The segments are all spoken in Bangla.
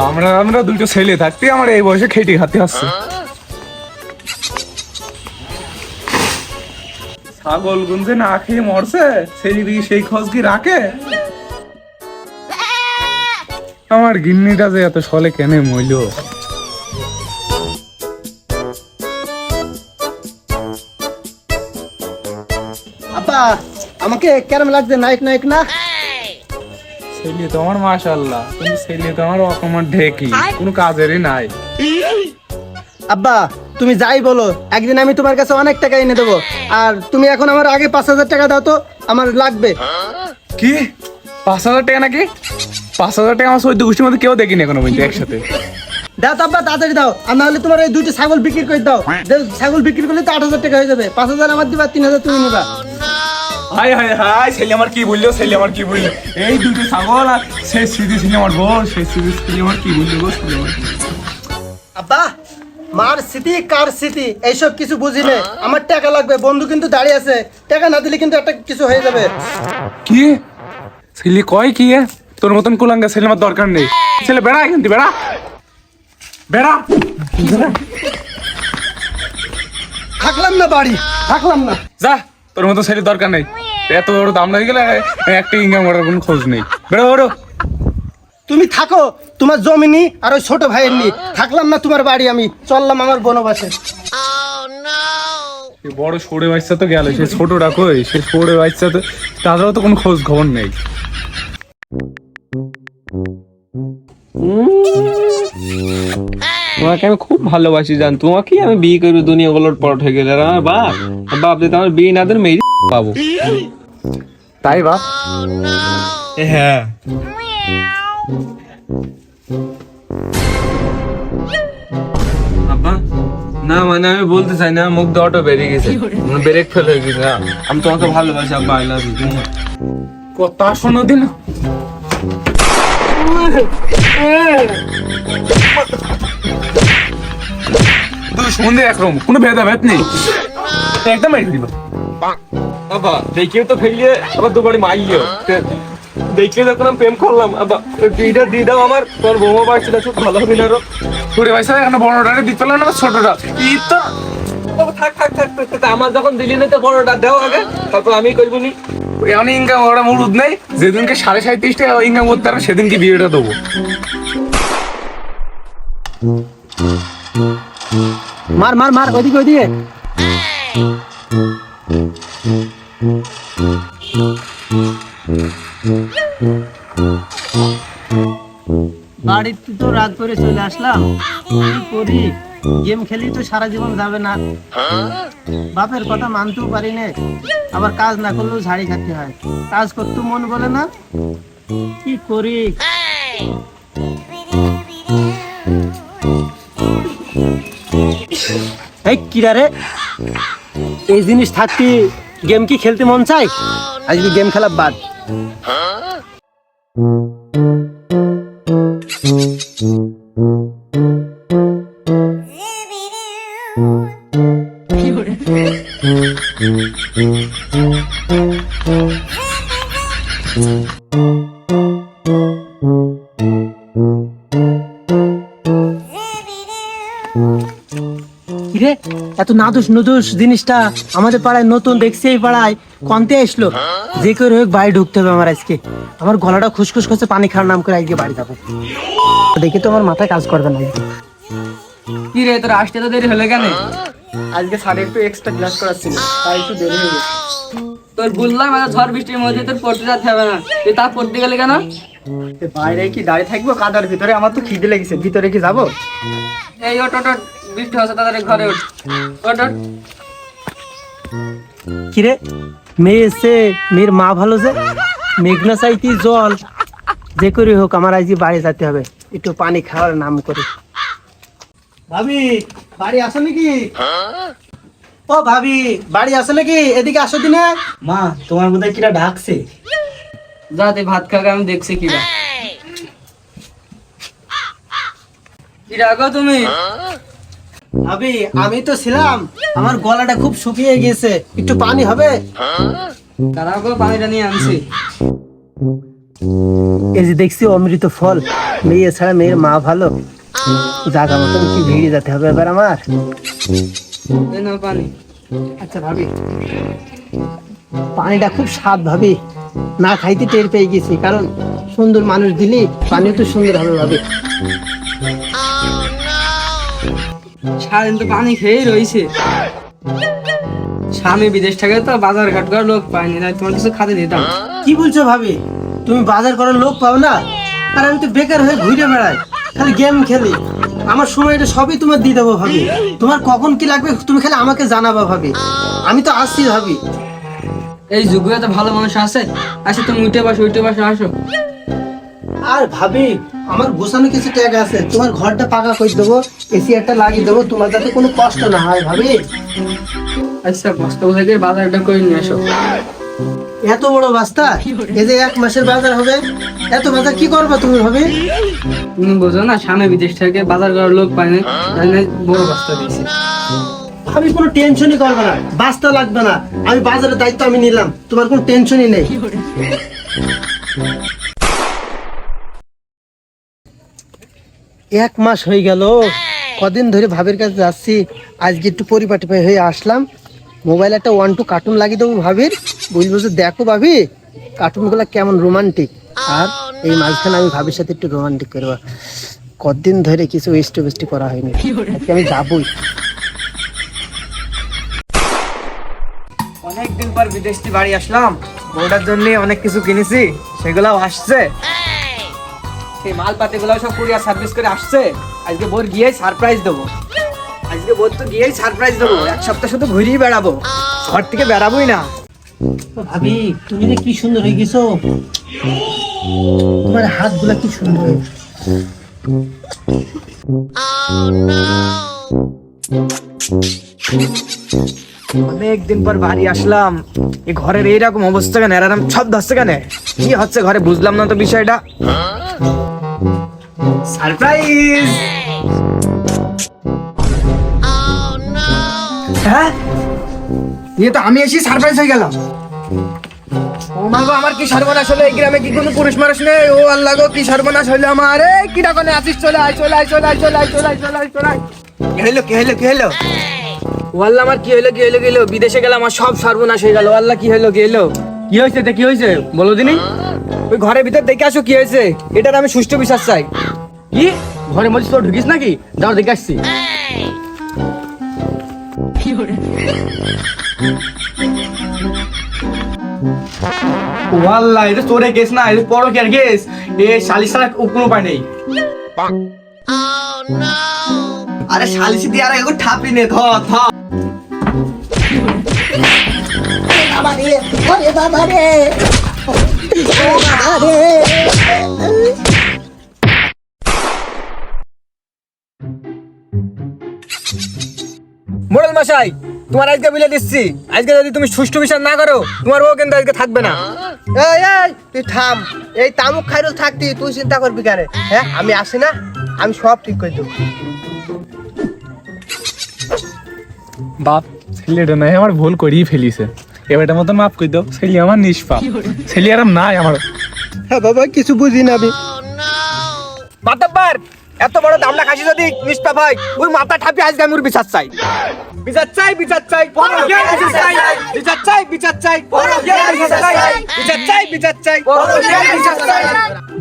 আমরা আমরা দুটো ছেলে থাকতে আমার এই বয়সে খেটে খাতে হচ্ছে। ছাগল গুনছে না খেয়ে মরছে, সেই দিকে সেই খোঁজ কি রাখে? আমার গিন্নিটা যে এত সলে কেন মইল? আব্বা আমাকে কেমন লাগছে? নায়ক নায়ক না ছেলে তো আমার মাশাআল্লাহ, কিন্তু ছেলে তো আমার অকমান ঢেকি, কোনো কাজেরই নাই। আব্বা তুমি যাই বলো, একদিন আমি তোমার কাছে অনেক টাকা এনে দেবো। আর তুমি এখন আমার আগে 5,000 টাকা দাও তো, আমার লাগবে। কি 5,000 টাকা নাকি? 5,000 টাকা আমার 14 গোষ্ঠীর মধ্যে কেউ দেখিনি এখনো পর্যন্ত একসাথে। দাও তো আব্বা, তাড়াতাড়ি দাও। আর নাহলে তোমার এই দুইটা ছাগল বিক্রি করে দাও। ছাগল বিক্রি করলে তো 8,000 টাকা হয়ে যাবে। 5,000 আমার দিবা, 3,000 তুমি নিবা। হাই হাই হাই, ছেলে আমার কি বললো, ছেলে আমার কি বললো? এই দুটো ছাগল আর সেই স্মৃতি ছিল আমার বল, সেই স্মৃতি ছিল আমার কি বললো গো, ছেলে আমার কি? আব্বা মার স্মৃতি কার স্মৃতি এইসব কিছু বুঝিলে, আমার টাকা লাগবে। বন্ধু কিন্তু দাঁড়িয়ে আছে, টাকা না দিলে কিন্তু একটা কিছু হয়ে যাবে। কি ছেলে কয় কি? তোর মতন কুলাঙ্গা ছেলে আমার দরকার নেই। ছেলে বেড়া এখান থেকে, বেড়া বেড়া। থাকলাম না বাড়ি, থাকলাম না। যা, তোর মতো ছেলে দরকার নেই। এত বড় দাম লাগে গেলে একটা ইনকাম করার কোনো খোঁজ নেই। বেড়ো বেড়ো। তুমি থাকো তোমার জমিনি আর ওই ছোট ভাইয়ের নি। থাকলাম না তোমার বাড়ি, আমি চললাম আমার বনবাসে। বড় সরে বাচ্চা তো গেল, সে ছোটটা কই? সে সরে বাচ্চা তো, তাদেরও তো কোনো খোঁজ খবর নেই। তোমাকে আমি খুব ভালোবাসি জান, তোমাকে আমি বিয়ে করবো দুনিয়া গুলোর পর হয়ে গেলে। আর আমার বাপ বাপ যদি আমার বিয়ে না দেন মেয়ে পাবো। তাই বাপ? হ্যাঁ আব্বা, না মানে আমি বলতে চাই না, মুখ দিয়ে অটো বেরিয়ে গেছে, মানে ব্রেক ফেল হয়ে গেছে। আমি তোমাকে ভালোবাসি আব্বা, আই লাভ ইউ। কথা শোনো দিন। তুই সন্ধে একরকম, কোনো ভেদাভেদ নেই, একদম মেরে দিল। আব্বা দেখিও তো ফেলিয়ে আবার দুবারই মাইলিও দেখলে যখন আমি প্রেম করলাম। আব্বা বিয়েটা দিয়ে দাও আমার, তোর বৌমা বাড়ছে না, খুব ভালো হবে না। আরো তোরে ভাই সাহেব এখানে বড়টা দিতে পারলাম না, ছোটটা ই তো। থাক থাক থাক থাক, আমার যখন দিলি না তো বড়টা দেও আগে, তারপর আমি করবো নি। এমন ইনকাম ওরা মুরুদ নেই, যেদিনকে 37.5 টাকা ইনকাম করতে পারবে সেদিনকে বিয়েটা দেবো। মার মার মার, ওইদিকে ওইদিকে। বাড়িতে তো রাত করে চলে আসলাম, কি করি? গেম খেলি তো সারা জীবন যাবে না। বাপের কথা মানতেও পারি না, আবার কাজ না করলেও ঝাড়ি খাতে হয়। কাজ করতে মন বলে না, কি করি? এই কিরা রে, এই জিনিস থাকতে গেম কি খেলতে মন চাই? আজকে গেম খেলা বাদ। কিরে, এত নাদুস নুদুস জিনিসটা আমাদের পাড়ায় নতুন দেখছি। এই পাড়ায় কন্তে আসলো, যে করে হোক বাড়ি ঢুকতে হবে আমার আজকে। আমার গলাটা খুসখুস করছে, পানি খাওয়ার নাম করে আজকে বাড়ি যাবো। দেখে তো আমার মাথায় কাজ করবে না। কি রে, তোর আসতে তো দেরি হলো কেন? আজকে সাড়ে একটু এক্সট্রা ক্লাস করাচ্ছিল, তাই একটু দেরি হয়ে গেছে। তোর বললাম এত ঝড় বৃষ্টির মধ্যে তোর পড়তে যেতে হবে না, তুই তা পড়তে গেলে কেন? বাইরে কি দাঁড়িয়ে থাকবো কাদার ভিতরে? আমার তো খিদে লেগেছে, ভিতরে কি যাবো? এই ওট ওট ওট, বৃষ্টি হচ্ছে, তাড়াতাড়ি ঘরে ওঠ। ওট ওট। কিরে, মেয়ে এসছে, মেয়ের মা ভালো যে, মেঘনা চাইতি জল, যে করে হোক আমার আজকে বাড়ি যেতে হবে, একটু পানি খাওয়ার নাম করে। ভাবি বাড়ি আসো নাকি? ও ভাবি বাড়ি আসো নাকি? এদিকে আসো দিনে। মা তোমার মধ্যে কিরা ঢাকছে। যা তুই ভাত খাওয়া, আমি দেখছি কিরা। কিরা গো তুমি? ভাবি আমি তো ছিলাম, আমার গলাটা খুব শুকিয়ে গেছে, একটু পানি হবে? তারা গো পানিটা নিয়ে আনছি। এই যে দেখছি অমৃত ফল, মেয়ে ছাড়া মেয়ের মা ভালো। জাগা মতন কি ভিড়ে যেতে হবে এবার আমার। এই নাও পানি। আচ্ছা ভাবি, পানিটা খুব স্বাদ ভাবি, না খাইতে টের পেয়ে গেছি, কারণ সুন্দর মানুষ দিলি পানিও তো সুন্দর হবে ভাবি। সারাদিন তো পানি খেয়েই রয়েছে। স্বামী বিদেশ থেকে তো বাজার ঘাট করার লোক পাইনি, না তোমার কিছু খাতে দিতাম। কি বলছো ভাবি, তুমি বাজার করার লোক পাও না? আর আমি তো বেকার হয়ে ঘুরে বেড়াই, খালি গেম খেলি। আমার সময়টা সবই তোমার দিয়ে দেবো ভাবি। তোমার কখন কি লাগবে তুমি খালি আমাকে জানাবা ভাবি, আমি তো আসছি ভাবি। এই যুগে তো ভালো মানুষ আছে। আসে তুমি উঠে বসো আসো। আর ভাবি, আমার গোছানো কিছু টাকা আছে, তোমার ঘরটা পাকা করে দেবো, এসি একটা লাগিয়ে দেবো, তোমার যাতে কোনো কষ্ট না হয় ভাবি। আচ্ছা বস্তা থেকে বাজারটা করে নিয়ে আসো। এত বড় বস্তা, এই যে 1 মাসের বাজার হবে, এত বাজার কি করবা তুমি ভাবি? তুমি বোঝো না, স্বামী বিদেশ থেকে বাজার করার লোক পাইনি, তাই না বড় বস্তা দিয়েছি। আমি কোনো টেনশনই করবো না, বাস্তা লাগবে না, আমি বাজারের দায়িত্ব আমি নিলাম, তোমার কোনো টেনশনই নেই। 1 মাস হয়ে গেল, কদিন ধরে ভাবির কাছে যাচ্ছি, আজকে একটু পরিপাটি হয়ে আসলাম। মোবাইল একটা 1-2 কার্টুন লাগিয়ে দেবো ভাবির, বলবো যে দেখো ভাবি কার্টুনগুলো কেমন রোমান্টিক। আর এই মাঝখানে আমি ভাবির সাথে একটু রোমান্টিক করবো। কদিন ধরে কিছু ওয়েস্টি করা হয়নি, আজকে আমি যাবোই। অনেকদিন পর বিদেশ থেকে বাড়ি আসলাম, বউটার জন্য অনেক কিছু কিনেছি, সেগুলাও আসছে। সেই মালপাতি গুলো সব কুরিয়ার সার্ভিস করে আসছে। আজকে বোর গিয়ে সারপ্রাইজ দেবো। এক সপ্তাহ শুধু ঘুরেই বেড়াবো, ঘর থেকে বেড়াবোই না। ভাবি তুমি যে কি সুন্দর হয়ে গেছো, তোমার হাতগুলা কি সুন্দর। অনেকদিন পর বাড়ি আসলাম, এই ঘরের এইরকম অবস্থা কেন, এরকম সব ধরছে কেন, কি হচ্ছে ঘরে বুঝলাম না তো বিষয়টা। সারপ্রাইজ! হ্যাঁ, ये তো আমি এসে সারপ্রাইজ হয়ে গেলাম। ও মা গো, আমার কি সর্বনাশ হলো, এই গ্রামে কি কোনো পুরুষ মানুষ নেই? ও আল্লাহ গো, কি সর্বনাশ হলো আমার। এই কি ডাকনে আছিস, চলে আয়। কি হলো? ও আল্লাহ, আমার কি হলো, বিদেশে গেলাম, আমার সব সর্বনাশ হয়ে গেল। আল্লাহ, কি হলো? কি হয়েছে বলো দিনি। ওই ঘরের ভিতর দেখে আসো কি হয়েছে, এটার আমি সুষ্ঠু বিশ্বাস চাই। কি ঘরে মধ্যে তোর ঢুকিস নাকি? যাও দেখে আসছি। ওয়াল্লাহ, এটা তোরে কেস না, এটা বড় কেয়ার কেস। এ শালিশ ছাড়া কোনো উপায় নেই। আরে শালিশি দিয়ে আর এখন ঠাপি নে, ধর। মোড়ল মশাই, তোমার আজকে বিলে দিচ্ছি, আজকে যদি তুমি সুষ্ঠু বিচার না করো, তোমার বউ কিন্তু আজকে থাকবে না। এই তুই থাম, এই তামুক খাইরুল থাকতি তুই চিন্তা করবি কেন? হ্যাঁ, আমি আসি না, আমি সব ঠিক করে দেবো। বাপ, ছেলেটা নাই আমার ভুল করেই ফেলিছে, এবারটা মতন মাফ করে দাও। ছেলে আমার নিষ্পাপ, ছেলে আরাম নাই আমার। হ্যাঁ বাবা, কিছু বুঝি না আমি। মাতব্বর, এত বড় দামড়া খাসি যদি নিষ্পাপ হয়, ওই মাথা ঠাপি আজকে আমি ওর বিচার চাই।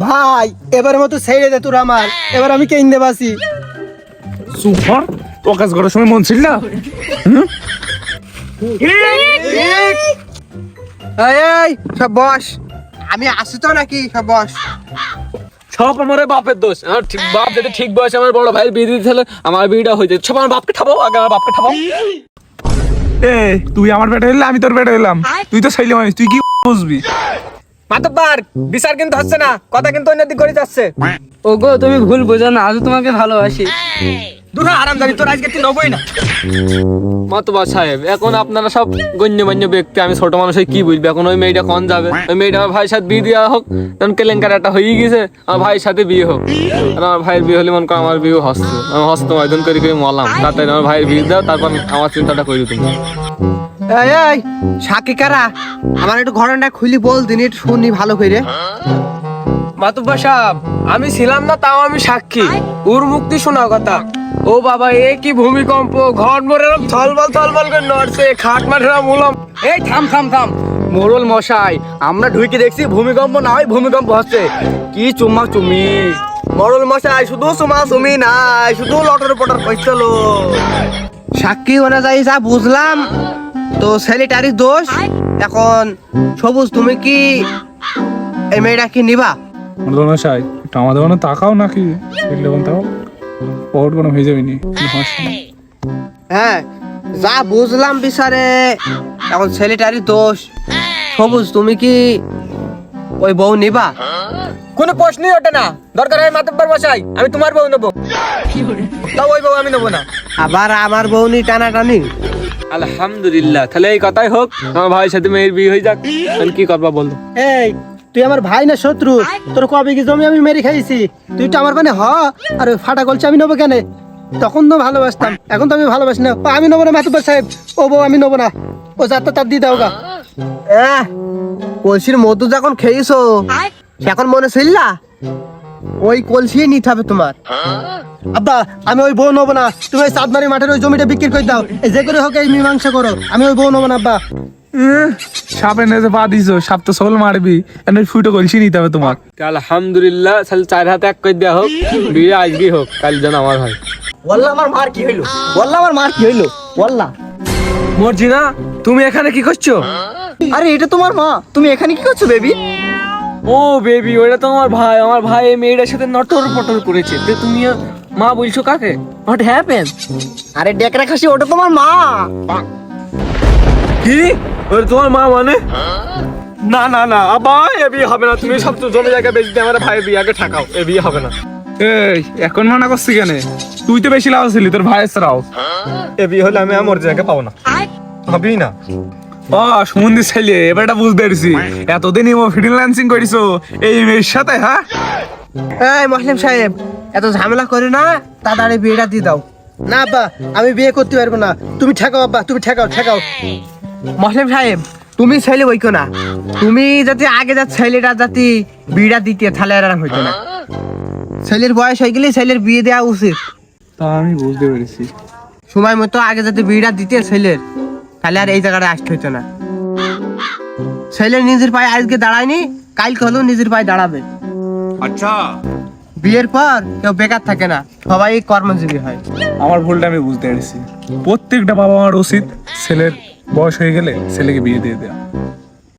ভাই এবার মতো ছেড়ে দে তোর আমার, এবার আমি কেন্দে বাসি। সুপার ও কাজ করার সময় মন ছিল না। এই সব বস, আমি আসি তো নাকি, সব বস। সব আমার বাপের দোষ। আমার ঠিক বাপ যদি ঠিক বয়সে আমার বড় ভাই বিয়ে দিতে হলে আমার বিয়েটা হয়ে যেত। সব আমার বাপকে ঠাপাও, আগে আমার বাপকে ঠাপাও। এ তুই আমার পেটে হইলে আমি তোর পেটে হইলাম, তুই তো ছেলে মানুষ, তুই কি বুঝবি? মাতব্বর, বিচার কিন্তু হচ্ছে না, কথা কিন্তু অন্য দিক করে যাচ্ছে। ও গো, তুমি ভুল বোঝো না, আজ তোমাকে ভালোবাসি। দূর আরামদারি, তোর আজকে তুই নবই না। মাতবার সাহেব, এখন আপনারা সব গণ্যমান্য ব্যক্তি, আমি ছোট মানুষ হয়ে কি বুঝবো? এখন ওই মেয়েটা কোন যাবে? ওই মেয়েটা আমার ভাইয়ের সাথে বিয়ে দেওয়া হোক, কারণ কেলেঙ্কার একটা হয়ে গেছে, আমার ভাইয়ের সাথে বিয়ে হোক। আর আমার ভাইয়ের বিয়ে হলে মনে করো আমার বিয়ে হস্ত, আমি হস্ত ময়দান করে মলাম, তাতে আমার ভাইয়ের বিয়ে দাও, তারপর আমার চিন্তাটা করি তুমি। এই সাক্ষী কারা, আমার একটু ঘটনাটা খুলি বল দিন, একটু শুনি ভালো করে। মাতুব্বা সাহেব, আমি ছিলাম না তাও আমি সাক্ষী। ওর মুক্তি শোনা কথা। ও বাবা, এ কি ভূমিকম্প! ঘর মরে থলবল থলবল করে নড়ছে, খাট মাঠেরা মুলম। এই থাম থাম থাম, মোড়ল মশাই, আমরা ঢুকে দেখছি ভূমিকম্প না হয় ভূমিকম্প হচ্ছে। কি চুম্মা চুমি! মোড়ল মশাই, শুধু চুমা চুমি নাই, শুধু লটর পটর করছিল। সাক্ষী অনুযায়ী যা বুঝলাম তো ছেলেটারই দোষ। এখন সবুজ, তুমি কি এই মেয়েটা কি নিবা? মশাই একটু আমাদের মনে তাকাও নাকি, দেখলে তাও পট কোনো হয়ে যাবে নি। হ্যাঁ, যা বুঝলাম বিচারে এখন ছেলেটারই দোষ। সবুজ, তুমি কি ওই বউ নিবা? কোনো প্রশ্নই ওঠে না। দরকার হয় মাতুব্বার মশাই, আমি তোমার বউ নেবো, তাও ওই বউ আমি নেবো না। আবার আমার বউ নি টানাটানি? আলহামদুলিল্লাহ, তাহলে এই কথাই হোক, আমার ভাইয়ের সাথে মেয়ের বিয়ে হয়ে যাক। আমি কি করবা বলো? এই, তুই আমার ভাই না শত্রু? তোর কবে কি জমি আমি মেরে খাইছি? তুই তো আমার মানে আর ওই ফাটা গলছে আমি নেবো কেন? তখন তো ভালোবাসতাম, এখন তো আমি ভালোবাসি না। ও, আমি নেবো না মাতুব্বর সাহেব, ও বউ আমি নেবো না। ও যাত্রা তার দিয়ে দাও গা। কলসির মধু যখন খেয়েছো এখন মনে ছিল্লা ওই কলসি নিতে হবে তোমার। আব্বা, আমি ওই বউ নেবো না। তুমি ওই চাঁদমারি মাঠের ওই জমিটা বিক্রি করে দাও, এই যে করে হোক এই মীমাংসা করো। আমি ওই বউ নেবো না আব্বা। সাপে নেজে পা দিছো, সাপ তো সোল মারবি, এনে ফুটো কলসি নিতে হবে তোমার। আলহামদুলিল্লাহ, তাহলে 4 হাতে এক করে দেওয়া হোক, বিয়ে আজকেই হোক, কাল যেন আমার হয়। ওয়াল্লাহ আমার মার কি হইলো? ওয়াল্লাহ আমার মার কি হইলো? ওয়াল্লাহ। মর্জিনা, তুমি এখানে কি করছো? আরে এটা তোমার মা, তুমি এখানে কি করছো বেবি? ও বেবি, ওটা তো আমার ভাই। আমার ভাই এই মেয়েটার সাথে নটর পটর করেছে, তো তুমি মা বলছো কাকে? What happen? আরে ডেকরা খাসি, ওটা তোমার মা। কি? ওটা তোমার মা মানে? না না না, আবার এ বিয়ে হবে না। তুমি সব তো জমি জায়গা বেচে দিয়ে আমার ভাইয়ের বিয়ে আগে ঠাকাও, এ বিয়ে হবে না। এই এখন মানা করছি কেন? তুই তো বেশি লাভ ছিলি, তোর ভাইয়ের ছাড়াও। এ বিয়ে হলে আমি আমার জায়গা পাবো না, হবেই না। ও সুমন্দির ছেলে, এবার এটা বুঝতে পারছি। এতদিন ফ্রিল্যান্সিং করিছো এই মেয়ের সাথে, হ্যাঁ? এই মসলিম সাহেব, এত ঝামেলা করে না, তাড়াতাড়ি বিয়েটা দিয়ে দাও। না আব্বা, আমি বিয়ে করতে পারবো না। তুমি ঠেকাও আব্বা, তুমি ঠেকাও ঠেকাও। মসলিম সাহেব, তুমি ছেলে বইকো না। তুমি যাতে আগে যা ছেলেটা যাতে বিয়েটা দিতে, তাহলে আর হইতো না। ছেলের বয়স হয়ে গেলে ছেলের বিয়ে দেওয়া উচিত। তা আমি বুঝতে পেরেছি। সময় মতো আগে যাতে বিয়েটা দিতে ছেলের, তাহলে আর এই জায়গাটা আসতে হইতো না। ছেলে নিজের পায়ে আজকে দাঁড়ায়নি, কালকে হলেও নিজের পায়ে দাঁড়াবে। আচ্ছা, বিয়ের পর কেউ বেকার থাকে না, সবাই কর্মজীবী হয়। আমার ভুলটা আমি বুঝতে পেরেছি। প্রত্যেকটা বাবা মার উচিত ছেলের বয়স হয়ে গেলে ছেলেকে বিয়ে দিয়ে দেওয়া।